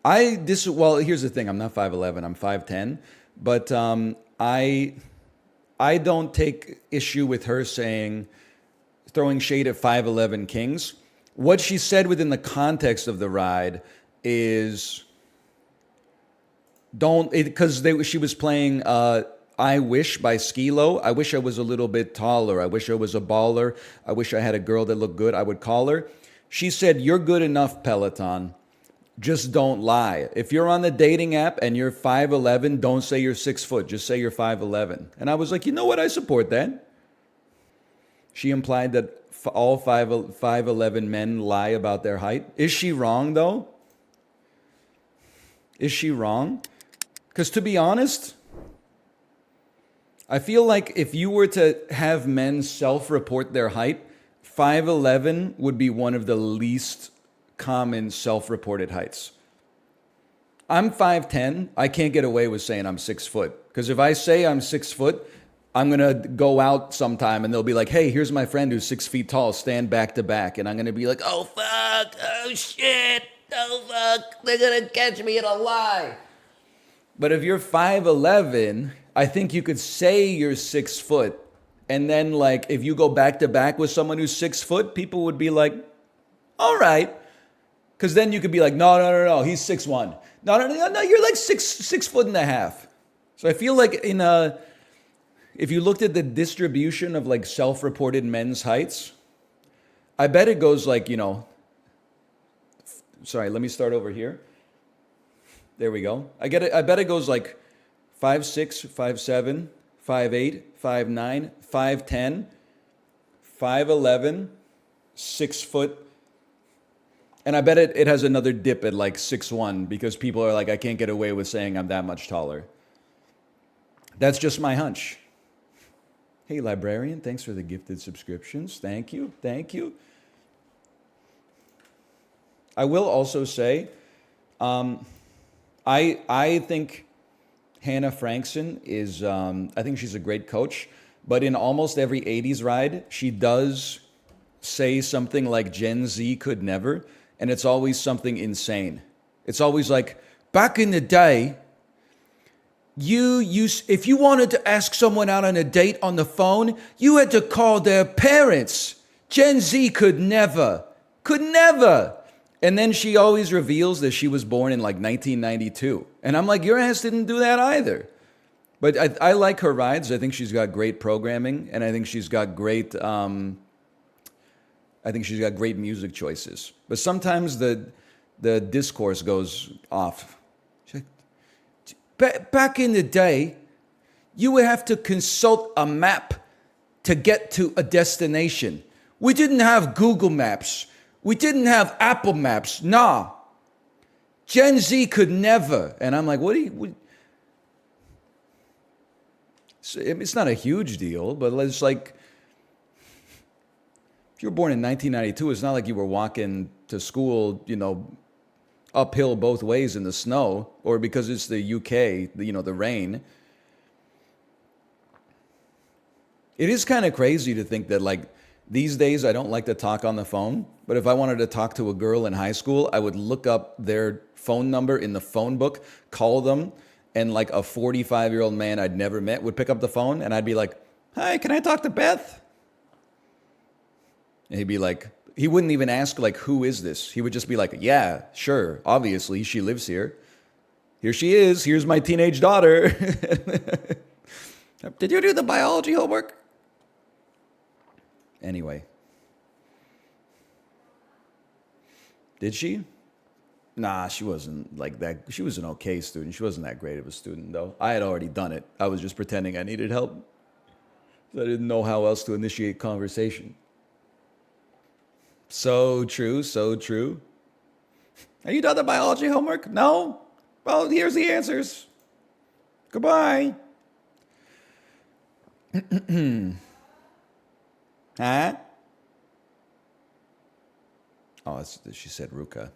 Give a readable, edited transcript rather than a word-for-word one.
Well, here's the thing. I'm not 5'11. I'm 5'10. But I don't take issue with her saying throwing shade at 5'11 Kings. What she said within the context of the ride is don't because she was playing I Wish by Skilo. I wish I was a little bit taller. I wish I was a baller. I wish I had a girl that looked good. I would call her. She said, "You're good enough, Peloton. Just don't lie. If you're on the dating app and you're 5'11, don't say you're 6 foot. Just say you're 5'11." And I was like, you know what? I support that. She implied that all 5'11 men lie about their height. Is she wrong, though? Is she wrong? Because to be honest, I feel like if you were to have men self-report their height, 5'11 would be one of the least common self-reported heights. I'm 5'10. I can't get away with saying I'm 6 foot. Because if I say I'm 6 foot, I'm going to go out sometime and they'll be like, hey, here's my friend who's 6 feet tall, stand back to back. And I'm going to be like, oh, fuck, oh, shit, oh, fuck, they're going to catch me in a lie. But if you're 5'11, I think you could say you're 6 foot. And then, like, if you go back to back with someone who's 6 foot, people would be like, all right. Because then you could be like, no, he's 6'1". No, you're like 6 foot and a half. So I feel like if you looked at the distribution of like self-reported men's heights, I bet it goes like, sorry, let me start over here. There we go. I bet it goes like 5'6", 5'7", 5'8", 5'9", 5'10", 5'11", 6 foot. And I bet it has another dip at like 6'1", because people are like, I can't get away with saying I'm that much taller. That's just my hunch. Hey, librarian, thanks for the gifted subscriptions. Thank you. I will also say, I think Hannah Frankson is, I think she's a great coach, but in almost every 80s ride, she does say something like Gen Z could never, and it's always something insane. It's always like, back in the day, if you wanted to ask someone out on a date on the phone, you had to call their parents. Gen Z could never. And then she always reveals that she was born in like 1992. And I'm like, your ass didn't do that either. But I like her rides. I think she's got great programming, and I think she's got great music choices. But sometimes the discourse goes off. Back in the day, you would have to consult a map to get to a destination. We didn't have Google Maps. We didn't have Apple Maps. Nah. Gen Z could never. And I'm like, it's not a huge deal, but it's like, if you were born in 1992, it's not like you were walking to school, uphill both ways in the snow, or because it's the UK, the rain. It is kind of crazy to think that, like, these days I don't like to talk on the phone, but if I wanted to talk to a girl in high school, I would look up their phone number in the phone book, call them, and like a 45-year-old man I'd never met would pick up the phone, and I'd be like, hi, can I talk to Beth? And he'd be like, he wouldn't even ask, like, who is this? He would just be like, yeah, sure, obviously, she lives here. Here she is. Here's my teenage daughter. Did you do the biology homework? Anyway. Did she? Nah, she wasn't like that. She was an okay student. She wasn't that great of a student, though. I had already done it. I was just pretending I needed help. I didn't know how else to initiate conversation. So true. Are you done the biology homework? No? Well, here's the answers. Goodbye. Huh? Oh, she said Ruka.